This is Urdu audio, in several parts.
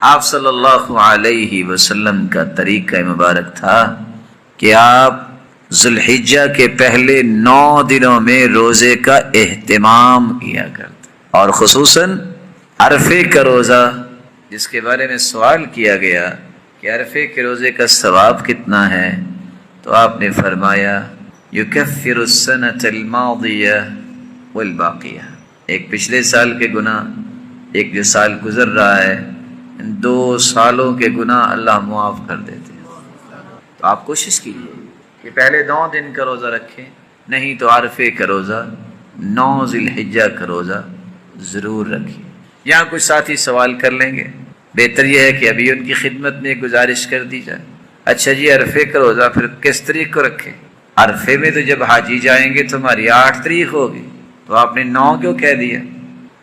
آپ صلی اللہ علیہ وسلم کا طریقہ مبارک تھا کہ آپ ذوالحجہ کے پہلے 9 دنوں میں روزے کا اہتمام کیا کرتے، اور خصوصاً عرفے کا روزہ، جس کے بارے میں سوال کیا گیا کہ عرفے کے روزے کا ثواب کتنا ہے، تو آپ نے فرمایا یکفر السنۃ الماضیہ والباقیہ، ایک پچھلے سال کے گناہ، ایک جو سال گزر رہا ہے، ان 2 سالوں کے گناہ اللہ معاف کر دیتے ہیں۔ تو آپ کوشش کیجیے کہ پہلے 9 دن کا روزہ رکھیں، نہیں تو عرفے کا روزہ، 9 ذی الحجہ کا روزہ ضرور رکھیں۔ یہاں کچھ ساتھی سوال کر لیں گے، بہتر یہ ہے کہ ابھی ان کی خدمت میں گزارش کر دی جائے۔ اچھا جی، عرفے کا روزہ پھر کس تاریخ کو رکھیں؟ عرفے میں تو جب حاجی جائیں گے تو ہماری 8 تاریخ ہوگی، تو آپ نے 9 کیوں کہہ دیا؟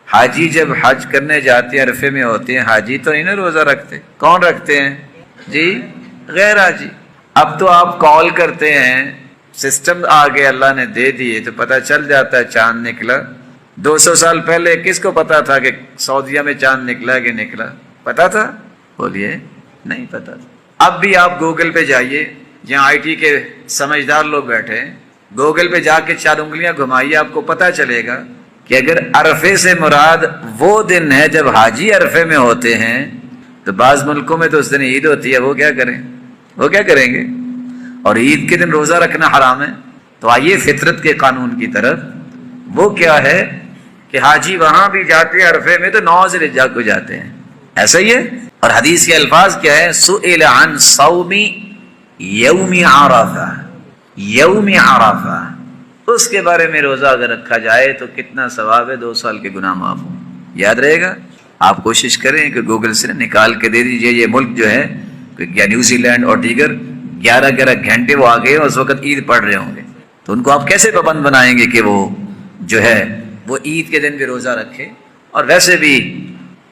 حاجی جب حج کرنے جاتے ہیں عرفے میں ہوتے ہیں، حاجی تو نہیں نا روزہ رکھتے، کون رکھتے ہیں جی؟ غیر حاجی۔ اب تو آپ کال کرتے ہیں، سسٹم آگے اللہ نے دے دیے تو پتہ چل جاتا ہے چاند نکلا۔ 200 سال پہلے کس کو پتا تھا کہ سعودیہ میں چاند نکلا کہ نکلا؟ پتا تھا؟ بولیے نہیں پتا تھا۔ اب بھی آپ گوگل پہ جائیے، جہاں آئی ٹی کے سمجھدار لوگ بیٹھے ہیں، گوگل پہ جا کے 4 انگلیاں گھمائیے، آپ کو پتا چلے گا کہ اگر عرفے سے مراد وہ دن ہے جب حاجی عرفے میں ہوتے ہیں، تو بعض ملکوں میں تو اس دن عید ہوتی ہے، وہ کیا کریں؟ وہ کیا کریں گے؟ اور عید کے دن روزہ رکھنا حرام ہے۔ تو آئیے فطرت کے قانون کی طرف۔ وہ کیا ہے کہ حاجی وہاں بھی جاتے ہیں عرفے میں تو 9 ذی الحجہ کو جاتے ہیں، ایسا ہی ہے۔ اور حدیث کے الفاظ کیا ہے؟ سئل عن صوم یوم عرفہ، یوم عرفہ، اس کے بارے میں روزہ اگر رکھا جائے تو کتنا ثواب ہے، 2 سال کے گناہ معاف ہوں۔ یاد رہے گا؟ آپ کوشش کریں کہ گوگل سے نکال کے دے دیجئے۔ یہ ملک جو ہے یا نیوزی لینڈ اور دیگر 11 گھنٹے وہ آگے ہیں، اس وقت عید پڑھ رہے ہوں گے، تو ان کو آپ کیسے پابند بنائیں گے کہ وہ جو ہے وہ عید کے دن بھی روزہ رکھے؟ اور ویسے بھی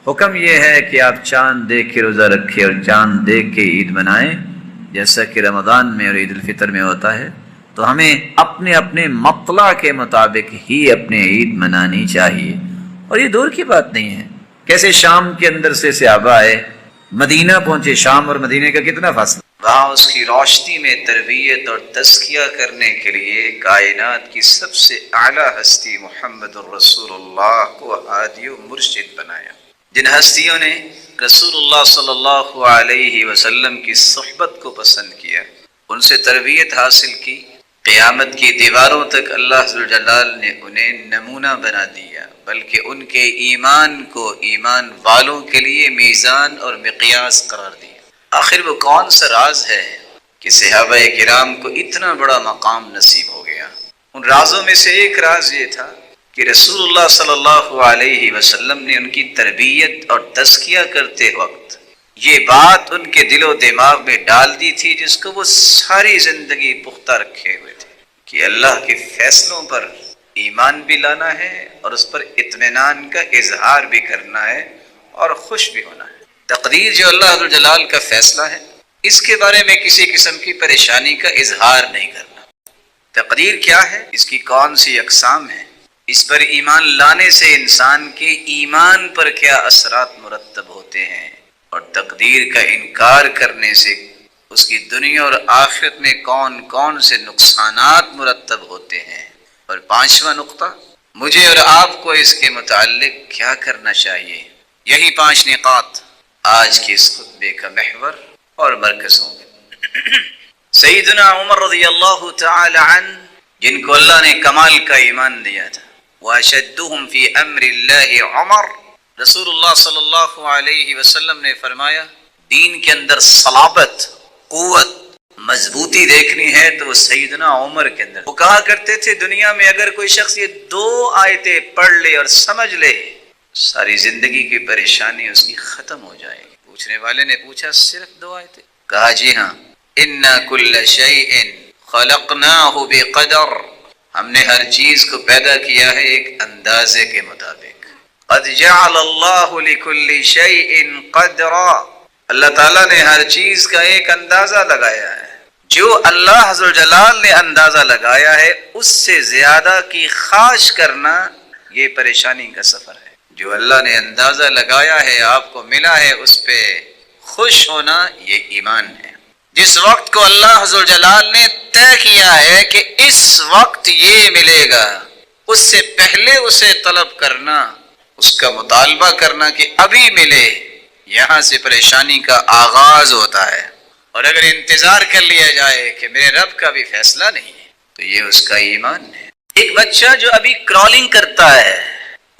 حکم یہ ہے کہ آپ چاند دیکھ کے روزہ رکھیں اور چاند دیکھ کے عید منائیں، جیسا کہ رمضان میں اور عید الفطر میں ہوتا ہے۔ تو ہمیں اپنے اپنے مطلع کے مطابق ہی اپنے عید منانی چاہیے، اور یہ دور کی بات نہیں ہے۔ کیسے شام کے اندر سے صحابہ آئے، مدینہ پہنچے، شام اور مدینہ کا کتنا فاصلہ، وہاں اس کی روشنی میں تربیت اور تزکیہ کرنے کے لیے کائنات کی سب سے اعلیٰ ہستی محمد الرسول اللہ کو ہادی و مرشد بنایا۔ جن ہستیوں نے رسول اللہ صلی اللہ علیہ وسلم کی صحبت کو پسند کیا، ان سے تربیت حاصل کی، قیامت کی دیواروں تک اللہ ذوالجلال نے انہیں نمونہ بنا دیا، بلکہ ان کے ایمان کو ایمان والوں کے لیے میزان اور مقیاس قرار دیا۔ آخر وہ کون سا راز ہے کہ صحابہ کرام کو اتنا بڑا مقام نصیب ہو گیا؟ ان رازوں میں سے ایک راز یہ تھا کہ رسول اللہ صلی اللہ علیہ وسلم نے ان کی تربیت اور تزکیہ کرتے وقت یہ بات ان کے دل و دماغ میں ڈال دی تھی، جس کو وہ ساری زندگی پختہ رکھے ہوئے تھے، کہ اللہ کے فیصلوں پر ایمان بھی لانا ہے اور اس پر اطمینان کا اظہار بھی کرنا ہے اور خوش بھی ہونا ہے۔ تقدیر جو اللہ جلال کا فیصلہ ہے، اس کے بارے میں کسی قسم کی پریشانی کا اظہار نہیں کرنا۔ تقدیر کیا ہے، اس کی کون سی اقسام ہیں، اس پر ایمان لانے سے انسان کے ایمان پر کیا اثرات مرتب ہوتے ہیں، اور تقدیر کا انکار کرنے سے اس کی دنیا اور آخرت میں کون کون سے نقصانات مرتب ہوتے ہیں۔ اور 5واں نقطہ، مجھے اور آپ کو اس کے متعلق کیا کرنا چاہیے۔ یہی 5 نقاط آج کے اس خطبے کا محور اور مرکز ہوں گے۔ سیدنا عمر رضی اللہ تعالی عنہ، جن کو اللہ نے کمال کا ایمان دیا تھا، وَأَشَدُّهُمْ فِي أَمْرِ اللَّهِ عمر، رسول اللہ صلی اللہ علیہ وسلم نے فرمایا دین کے اندر صلابت، قوت، مضبوطی دیکھنی ہے تو وہ سیدنا عمر کے اندر۔ وہ کہا کرتے تھے دنیا میں اگر کوئی شخص یہ 2 آیتیں پڑھ لے اور سمجھ لے، ساری زندگی کی پریشانی اس کی ختم ہو جائے گی۔ پوچھنے والے نے پوچھا صرف 2 آیتیں؟ کہا جی ہاں، اِنَّا كُلَّ شَيْءٍ خَلَقْنَاهُ بِقَدَرٍ، ہم نے ہر چیز کو پیدا کیا ہے ایک اندازے کے مطابق۔ قَدْ جَعَلَ اللَّهُ لِكُلِّ شَيْءٍ قَدْرًا، اللہ تعالیٰ نے ہر چیز کا ایک اندازہ لگایا ہے۔ جو اللہ ذوالجلال نے اندازہ لگایا ہے اس سے زیادہ کی خواہش کرنا یہ پریشانی کا سفر ہے۔ جو اللہ نے اندازہ لگایا ہے آپ کو ملا ہے اس پہ خوش ہونا یہ ایمان ہے۔ جس وقت کو اللہ عز و جلال نے طے کیا ہے کہ اس وقت یہ ملے گا، اس سے پہلے اسے طلب کرنا، اس کا مطالبہ کرنا کہ ابھی ملے، یہاں سے پریشانی کا آغاز ہوتا ہے۔ اور اگر انتظار کر لیا جائے کہ میرے رب کا بھی فیصلہ نہیں ہے تو یہ اس کا ایمان ہے۔ ایک بچہ جو ابھی کرالنگ کرتا ہے،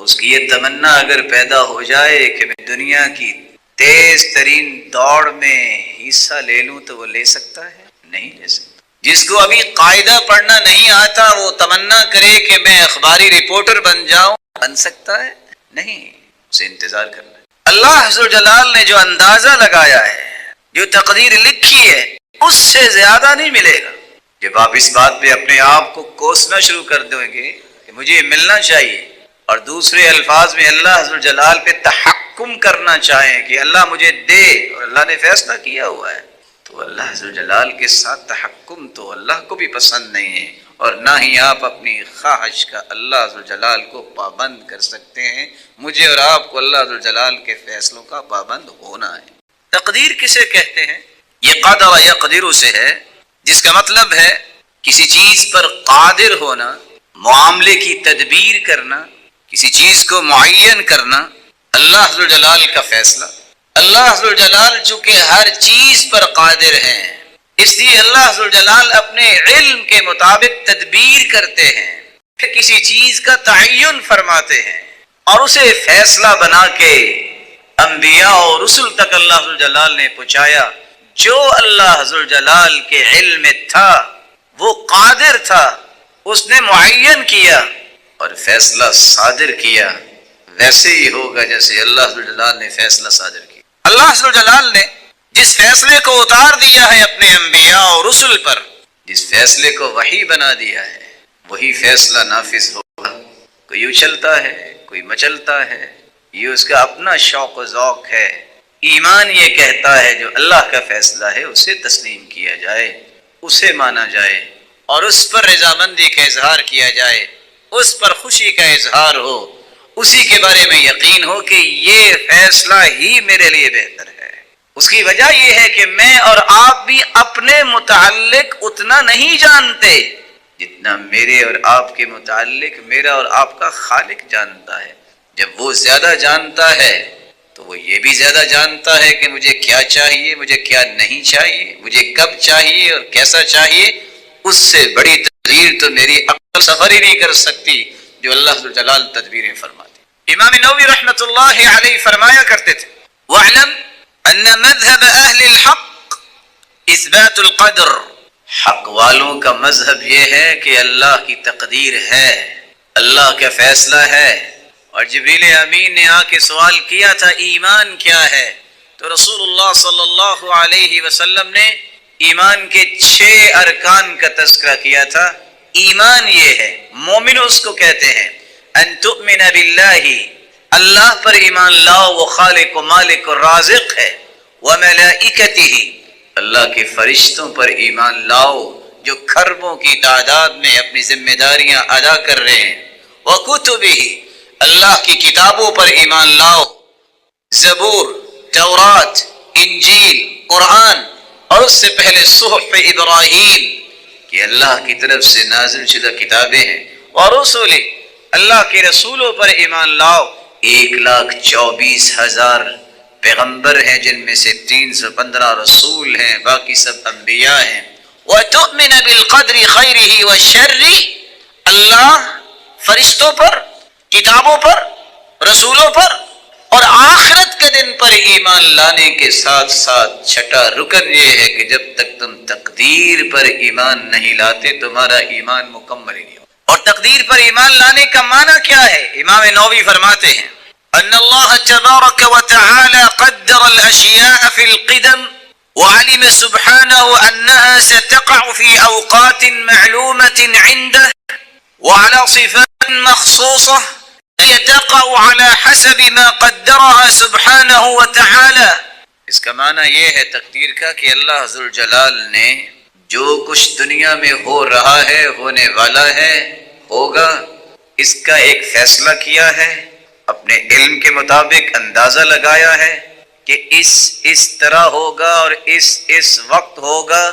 اس کی یہ تمنا اگر پیدا ہو جائے کہ میں دنیا کی تیز ترین دوڑ میں حصہ لے لوں تو وہ لے سکتا ہے؟ نہیں لے سکتا۔ جس کو ابھی قاعدہ پڑھنا نہیں آتا وہ تمنا کرے کہ میں اخباری رپورٹر بن جاؤں، بن سکتا ہے؟ نہیں، اسے انتظار کرنا ہے۔ اللہ عز و جلال نے جو اندازہ لگایا ہے، جو تقدیر لکھی ہے، اس سے زیادہ نہیں ملے گا۔ جب آپ اس بات پہ اپنے آپ کو کوسنا شروع کر دیں گے کہ مجھے ملنا چاہیے، اور دوسرے الفاظ میں اللہ عز و جلال پہ تحکم کرنا چاہیں کہ اللہ مجھے دے، اور اللہ نے فیصلہ کیا ہوا ہے، تو اللہ عز و جلال کے ساتھ تحکم تو اللہ کو بھی پسند نہیں ہے، اور نہ ہی آپ اپنی خواہش کا اللہ عز و جلال کو پابند کر سکتے ہیں۔ مجھے اور آپ کو اللہ عز و جلال کے فیصلوں کا پابند ہونا ہے۔ تقدیر کسے کہتے ہیں؟ یہ قدر یقدر سے ہے، جس کا مطلب ہے کسی چیز پر قادر ہونا، معاملے کی تدبیر کرنا، کسی چیز کو معین کرنا، اللہ عز و جلال کا فیصلہ۔ اللہ عز و جلال چونکہ ہر چیز پر قادر ہیں، اس لیے اللہ عز و جلال اپنے علم کے مطابق تدبیر کرتے ہیں، پھر کسی چیز کا تعین فرماتے ہیں اور اسے فیصلہ بنا کے انبیاء اور رسل تک اللہ عز و جلال نے پہنچایا۔ جو اللہ عز و جلال کے علم میں تھا وہ قادر تھا، اس نے معین کیا اور فیصلہ صادر کیا، ویسے ہی ہوگا جیسے اللہ عز و جلال نے فیصلہ صادر کیا۔ اللہ عز و جلال نے جس فیصلے کو اتار دیا ہے اپنے انبیاء اور رسل پر، جس فیصلے کو وحی بنا دیا ہے، وہی فیصلہ نافذ ہوگا۔ کوئی اچھلتا ہے، کوئی مچلتا ہے، یہ اس کا اپنا شوق و ذوق ہے۔ ایمان یہ کہتا ہے جو اللہ کا فیصلہ ہے اسے تسلیم کیا جائے، اسے مانا جائے اور اس پر رضامندی کا اظہار کیا جائے، اس پر خوشی کا اظہار ہو، اسی کے بارے میں یقین ہو کہ یہ فیصلہ ہی میرے لیے بہتر ہے۔ اس کی وجہ یہ ہے کہ میں اور آپ بھی اپنے متعلق اتنا نہیں جانتے جتنا میرے اور آپ کے متعلق میرا اور آپ کا خالق جانتا ہے۔ جب وہ زیادہ جانتا ہے تو وہ یہ بھی زیادہ جانتا ہے کہ مجھے کیا چاہیے، مجھے کیا نہیں چاہیے، مجھے کب چاہیے اور کیسا چاہیے۔ اس سے بڑی تدبیر تو میری عقل سفر ہی نہیں کر سکتی جو اللہ عز و جلال تدبیریں فرماتے۔ امام نووی رحمۃ اللہ علیہ فرمایا کرتے تھے، وَاعْلَمْ أَنَّ مَذْهَبَ أَهْلِ الْحَقِّ إِثْبَاتُ الْقَدْرِ، حق والوں کا مذہب یہ ہے کہ اللہ کی تقدیر ہے، اللہ کا فیصلہ ہے۔ اور جبریل امین نے آ کے سوال کیا تھا ایمان کیا ہے، تو رسول اللہ صلی اللہ علیہ وسلم نے ایمان کے 6 ارکان کا تذکرہ کیا تھا۔ ایمان یہ ہے، مومن اس کو کہتے ہیں، ان تؤمن باللہ، اللہ پر ایمان لاؤ، وہ خالق و مالک و رازق ہے، وملائکتہ، اللہ کے فرشتوں پر ایمان لاؤ جو کھربوں کی تعداد میں اپنی ذمہ داریاں ادا کر رہے ہیں، وکتبہ، اللہ کی کتابوں پر ایمان لاؤ، زبور، تورات، انجیل، قرآن، اور اس سے پہلے صحف ابراہیم کہ اللہ کی طرف سے نازل شدہ کتابیں ہیں، اور رسول، اللہ کے رسولوں پر ایمان لاؤ۔ 1,24,000 پیغمبر ہیں جن میں سے 315 رسول ہیں، باقی سب انبیاء ہیں۔ وَتُؤْمِنَ بِالْقَدْرِ خَيْرِهِ وَالشَّرِّ، اللہ فرشتوں پر، کتابوں پر، رسولوں پر اور آخرت کے دن پر ایمان لانے کے ساتھ ساتھ چھٹا رکن یہ ہے کہ جب تک تم تقدیر پر ایمان نہیں لاتے تمہارا ایمان مکمل ہی نہیں ہو۔ اور تقدیر پر ایمان لانے کا معنی کیا ہے؟ امام نووی فرماتے ہیں، ان اللہ تبارک وتعالی قدر الاشیاء فی القدم وعلم سبحانه انها ستقع في اوقات معلومة عنده وعلى صفات مخصوصة هي تقع على حسب ما قدرها سبحانه وتعالى۔ اس کا معنی یہ ہے تقدیر کا کہ اللہ ذو الجلال نے جو کچھ دنیا میں ہو رہا ہے، ہونے والا ہے، ہوگا، اس کا ایک فیصلہ کیا ہے، اپنے علم کے مطابق اندازہ لگایا ہے کہ اس طرح ہوگا اور اس وقت ہوگا،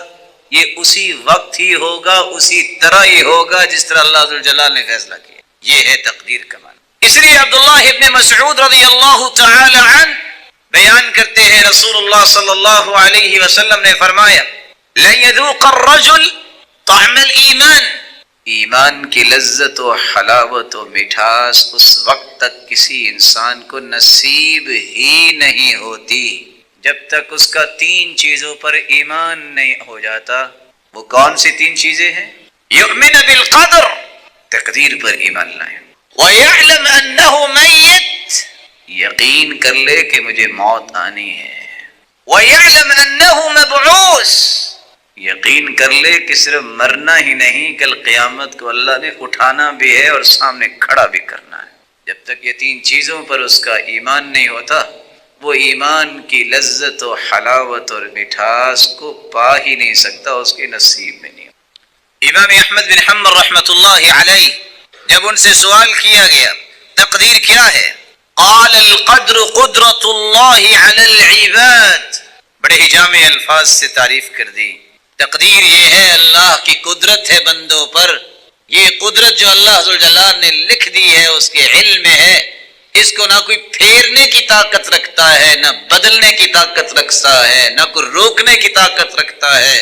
یہ اسی وقت ہی ہوگا، اسی طرح ہی ہوگا جس طرح اللہ ذوالجلال نے فیصلہ کیا. یہ ہے تقدیر کا معنی. اس لیے عبداللہ ابن مسعود رضی اللہ تعالی عنہ بیان کرتے ہیں رسول اللہ صلی اللہ علیہ وسلم نے فرمایا لن يذوق الرجل طعم الایمان، ایمان کی لذت و حلاوت و مٹھاس اس وقت تک کسی انسان کو نصیب ہی نہیں ہوتی جب تک اس کا 3 چیزوں پر ایمان نہیں ہو جاتا. وہ کون سی 3 چیزیں ہیں؟ یؤمن بالقدر، تقدیر پر ایمان لائے. وَيَعْلَمْ أَنَّهُ مَيِّتٌ، یقین کر لے کہ مجھے موت آنی ہے. وَيَعْلَمْ أَنَّهُ مَبْعُوثٌ، یقین کر لے کہ صرف مرنا ہی نہیں، کل قیامت کو اللہ نے اٹھانا بھی ہے اور سامنے کھڑا بھی کرنا ہے. جب تک یہ 3 چیزوں پر اس کا ایمان نہیں ہوتا وہ ایمان کی لذت و حلاوت اور مٹھاس کو پا ہی نہیں سکتا، اس کے نصیب میں نہیں. امام احمد بن حنبل رحمۃ اللہ علیہ جب ان سے سوال کیا گیا تقدیر کیا ہے، قال القدر قدرت اللہ علی العباد، بڑے ہی جامع الفاظ سے تعریف کر دی. تقدیر یہ ہے اللہ کی قدرت ہے بندوں پر، یہ قدرت جو اللہ ذوالجلال نے لکھ دی ہے اس کے علم میں ہے. اس کو نہ کوئی پھیرنے کی طاقت رکھتا ہے، نہ بدلنے کی طاقت رکھتا ہے، نہ کوئی روکنے کی طاقت رکھتا ہے،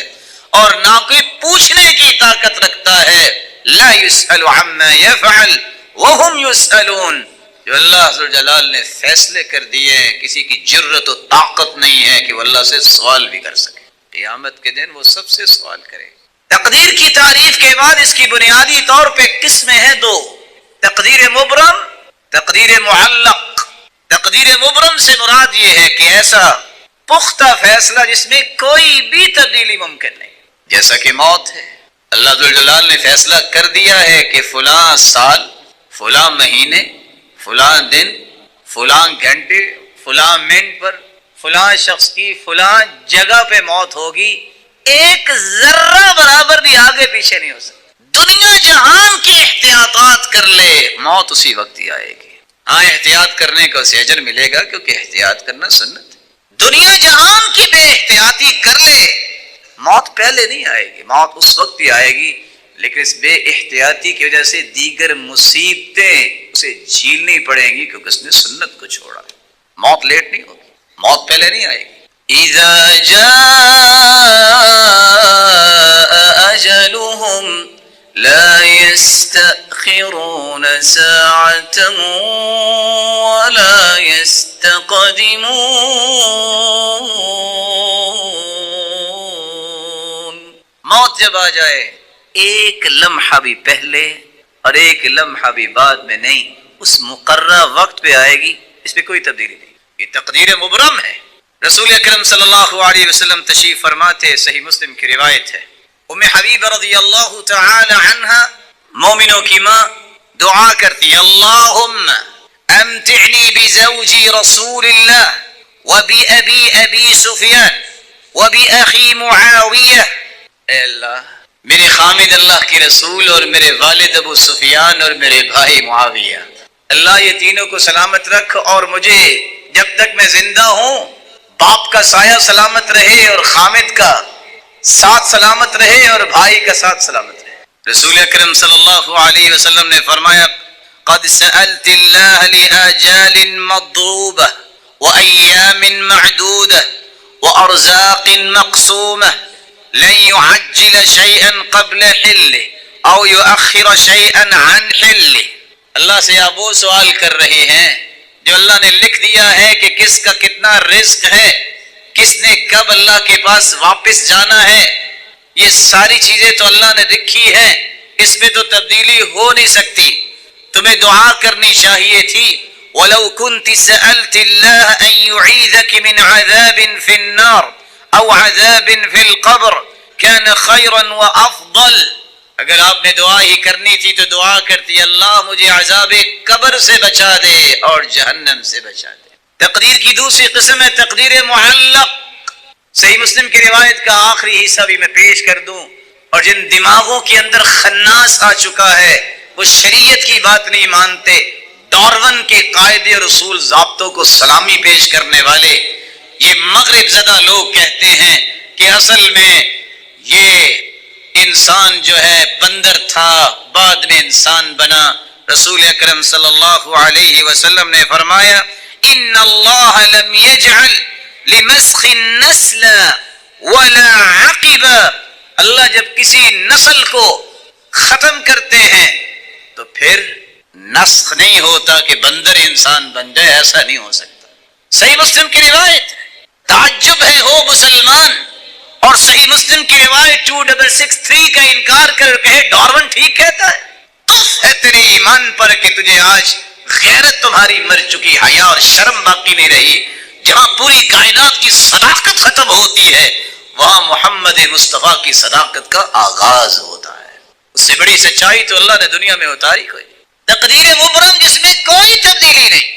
اور نہ کوئی پوچھنے کی طاقت رکھتا ہے. لا يسأل عما يفعل وهم يسألون، جو اللہ ذوالجلال نے فیصلے کر دیے ہیں کسی کی جرت و طاقت نہیں ہے کہ وہ اللہ سے سوال بھی کر سکے. قیامت کے دن وہ سب سے سوال کرے. تقدیر کی تعریف کے بعد اس کی بنیادی طور پہ قسمیں ہیں 2، تقدیر مبرم، تقدیر معلق. تقدیر مبرم سے مراد یہ ہے کہ ایسا پختہ فیصلہ جس میں کوئی بھی تبدیلی ممکن نہیں، جیسا کہ موت ہے. اللہ ذوالجلال نے فیصلہ کر دیا ہے کہ فلاں سال، فلاں مہینے، فلاں دن، فلاں گھنٹے، فلاں منٹ پر فلاں شخص کی فلاں جگہ پہ موت ہوگی. ایک ذرہ برابر بھی آگے پیچھے نہیں ہو سکتا. دنیا جہان کی احتیاطات کر لے، موت اسی وقت ہی آئے گی. ہاں احتیاط کرنے کا اسے اجر ملے گا کیونکہ احتیاط کرنا سنت ہے. دنیا جہان کی بے احتیاطی کر لے، موت پہلے نہیں آئے گی، موت اس وقت ہی آئے گی. لیکن اس بے احتیاطی کی وجہ سے دیگر مصیبتیں اسے جھیلنی پڑیں گی کیونکہ اس نے سنت کو چھوڑا. موت لیٹ نہیں ہوگی، موت پہلے نہیں آئے گی. اذا جاء اجلهم لا يستأخرون ساعة ولا يستقدمون. موت جب آ جائے ایک لمحہ بھی پہلے اور ایک لمحہ بھی بعد میں نہیں، اس مقررہ وقت پہ آئے گی، اس پہ کوئی تبدیلی نہیں. یہ تقدیر مبرم ہے. رسول اکرم صلی اللہ علیہ وسلم تشریف فرماتے، صحیح مسلم کی روایت ہے، ام حبیبہ رضی اللہ تعالی عنہا مومنوں کی ماں دعا کرتی، اللہم امتعنی بزوجی رسول اللہ وبأبی ابی سفیان وبأخی معاویہ. اے اللہ میرے خامد اللہ کے رسول اور میرے والد ابو سفیان اور میرے بھائی معاویہ، اللہ یہ تینوں کو سلامت رکھ اور مجھے جب تک میں زندہ ہوں باپ کا سایہ سلامت رہے اور خامد کا ساتھ سلامت رہے اور بھائی کا ساتھ سلامت رہے. رسول اکرم صلی اللہ علیہ وسلم نے فرمایا قد سألت اللہ لآجال مضروبہ وأیام معدودہ وأرزاق مقسومہ لن يعجل شيئا قبل حله او يؤخر شيئا عن حله. اللہ سے آپ وہ سوال کر رہے ہیں جو اللہ نے لکھ دیا ہے کہ کس کا کتنا رزق ہے، کس نے کب اللہ کے پاس واپس جانا ہے. یہ ساری چیزیں تو اللہ نے لکھی ہیں، اس میں تو تبدیلی ہو نہیں سکتی. تمہیں دعا کرنی چاہیے تھی وَلَوْ كُنْتِ سَأَلْتِ اللَّهَ أَن يُعِيذَكِ مِنْ عَذَابٍ فِي النَّارِ أَوْ عَذَابٍ فِي الْقَبْرِ كَانَ خَيْرًا وَأَفْضَلَ. اگر آپ نے دعا ہی کرنی تھی تو دعا کرتی اللہ مجھے عذاب قبر سے بچا دے اور جہنم سے بچا دے. تقدیر کی دوسری قسم ہے تقدیر معلق. صحیح مسلم کی روایت کا آخری حصہ بھی میں پیش کر دوں. اور جن دماغوں کے اندر خناس آ چکا ہے وہ شریعت کی بات نہیں مانتے، ڈارون کے قاعدے اور اصول ضابطوں کو سلامی پیش کرنے والے یہ مغرب زدہ لوگ کہتے ہیں کہ اصل میں یہ انسان جو ہے بندر تھا، بعد میں انسان بنا۔ رسول اکرم صلی اللہ علیہ وسلم نے فرمایا ان اللہ لم یجعل لمسخ النسل ولا عقب، اللہ جب کسی نسل کو ختم کرتے ہیں تو پھر نسخ نہیں ہوتا کہ بندر انسان بن جائے، ایسا نہیں ہو سکتا۔ صحیح مسلم کی روایت، تعجب ہے ہو مسلمان اور صحیح مسلم کی روایت 2663 کا انکار کر کہے ڈارون ٹھیک کہتا ہے۔ تف ہے تیرے ایمان پر کہ تجھے آج غیرت تمہاری مر چکی، حیا اور شرم باقی نہیں رہی۔ جہاں پوری کائنات کی صداقت ختم ہوتی ہے وہاں محمد مصطفیٰ کی صداقت کا آغاز ہوتا ہے۔ اس سے بڑی سچائی تو اللہ نے دنیا میں اتاری کوئی نہیں۔ تقدیر مبرم جس میں کوئی تبدیلی نہیں،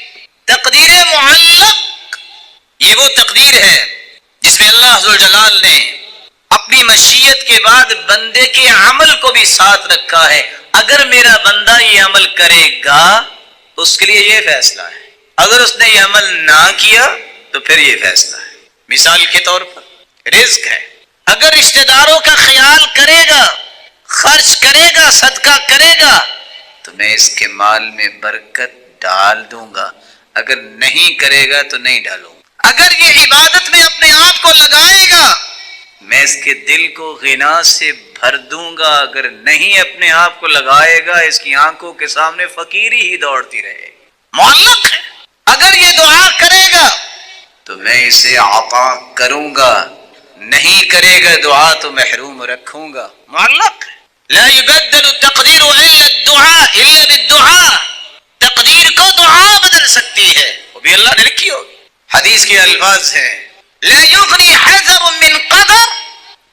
تقدیر معلق یہ وہ تقدیر ہے جس میں اللہ ذوالجلال نے اپنی مشیت کے بعد بندے کے عمل کو بھی ساتھ رکھا ہے۔ اگر میرا بندہ یہ عمل کرے گا تو اس کے لیے یہ فیصلہ ہے، اگر اس نے یہ عمل نہ کیا تو پھر یہ فیصلہ ہے۔ مثال کے طور پر رزق ہے، اگر رشتہ داروں کا خیال کرے گا، خرچ کرے گا، صدقہ کرے گا تو میں اس کے مال میں برکت ڈال دوں گا، اگر نہیں کرے گا تو نہیں ڈالوں گا۔ اگر یہ عبادت میں اپنے آپ کو لگائے گا میں اس کے دل کو غنا سے بھر دوں گا، اگر نہیں اپنے آپ کو لگائے گا اس کی آنکھوں کے سامنے فقیری ہی دوڑتی رہے گی۔ معلق ہے، اگر یہ دعا کرے گا تو میں اسے عطا کروں گا، نہیں کرے گا دعا تو محروم رکھوں گا۔ معلق ہے۔ لا يبدل التقدیر الا الدعاء الا بالدعاء، تقدیر کو دعا بدل سکتی ہے، وہ بھی اللہ نے لکھی ہوگی۔ حدیث کے الفاظ ہیں لا یغنی حذر من قدر،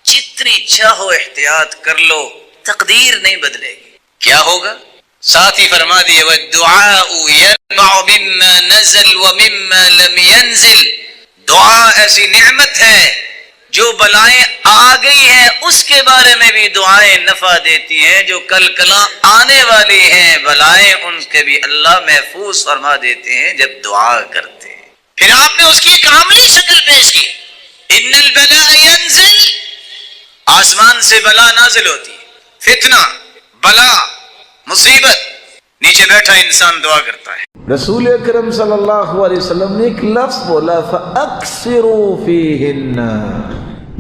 جتنی چاہو احتیاط کر لو تقدیر نہیں بدلے گی۔ کیا ہوگا؟ ساتھ ہی فرما دیے والدعاء يرفع مما نزل ومما لم ينزل، دعا ایسی نعمت ہے جو بلائیں آ گئی ہیں اس کے بارے میں بھی دعائیں نفع دیتی ہیں، جو کل کلاں آنے والی ہیں بلائیں ان کے بھی اللہ محفوظ فرما دیتے ہیں جب دعا کرتے ہیں۔ پھر آپ نے اس کی ایک عملی شکل پیش کی، ان البلاء ينزل، آسمان سے بلا نازل ہوتی ہے، فتنہ، بلا، مصیبت، نیچے بیٹھا انسان دعا کرتا ہے۔ رسول اکرم صلی اللہ علیہ وسلم نے ایک لفظ بولا فَأَكْثِرُوا فِيهِنَّ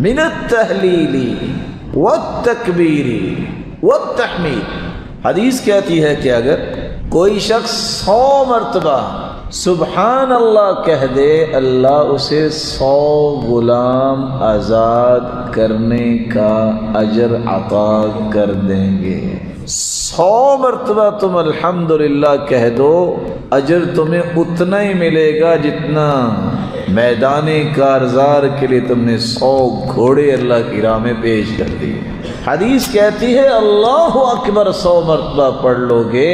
من التحلیل والتکبیر والتحمید۔ حدیث کہتی ہے کہ اگر کوئی شخص 100 مرتبہ سبحان اللہ کہہ دے اللہ اسے 100 غلام آزاد کرنے کا اجر عطا کر دیں گے۔ 100 مرتبہ تم الحمدللہ کہہ دو، اجر تمہیں اتنا ہی ملے گا جتنا میدان کارزار کے لیے تم نے 100 گھوڑے اللہ کی راہ میں پیش کر دیے۔ حدیث کہتی ہے اللہ اکبر 100 مرتبہ پڑھ لو گے،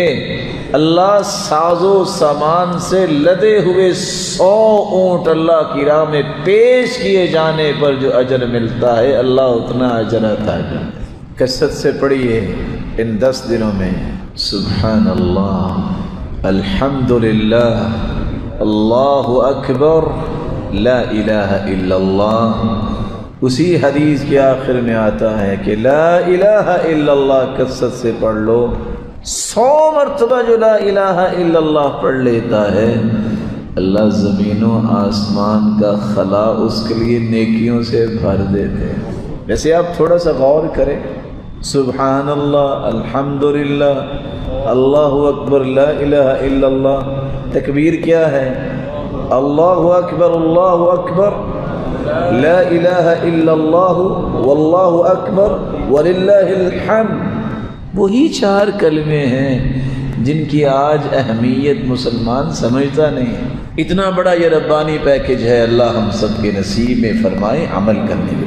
اللہ ساز و سامان سے لدے ہوئے 100 اونٹ اللہ کی راہ میں پیش کیے جانے پر جو اجر ملتا ہے اللہ اتنا اجر عطا کرتا ہے۔ کثرت سے پڑھیے ان 10 دنوں میں سبحان اللہ، الحمدللہ، اللہ اکبر، لا الہ الا اللہ۔ اسی حدیث کے آخر میں آتا ہے کہ لا الہ الا اللہ کثرت سے پڑھ لو۔ 100 مرتبہ جو لا الہ الا اللہ پڑھ لیتا ہے اللہ زمین و آسمان کا خلا اس کے لیے نیکیوں سے بھر دیتے ہیں۔ ویسے آپ تھوڑا سا غور کریں، سبحان اللہ، الحمدللہ، اللہ اکبر، لا الہ الا اللہ، تکبیر کیا ہے؟ اللہ اکبر، اللہ اکبر، لا الہ الا اللہ، واللہ اکبر، وللہ الحمد۔ وہی 4 کلمے ہیں جن کی آج اہمیت مسلمان سمجھتا نہیں۔ اتنا بڑا یہ ربانی پیکج ہے، اللہ ہم سب کے نصیب میں فرمائے عمل کرنے کے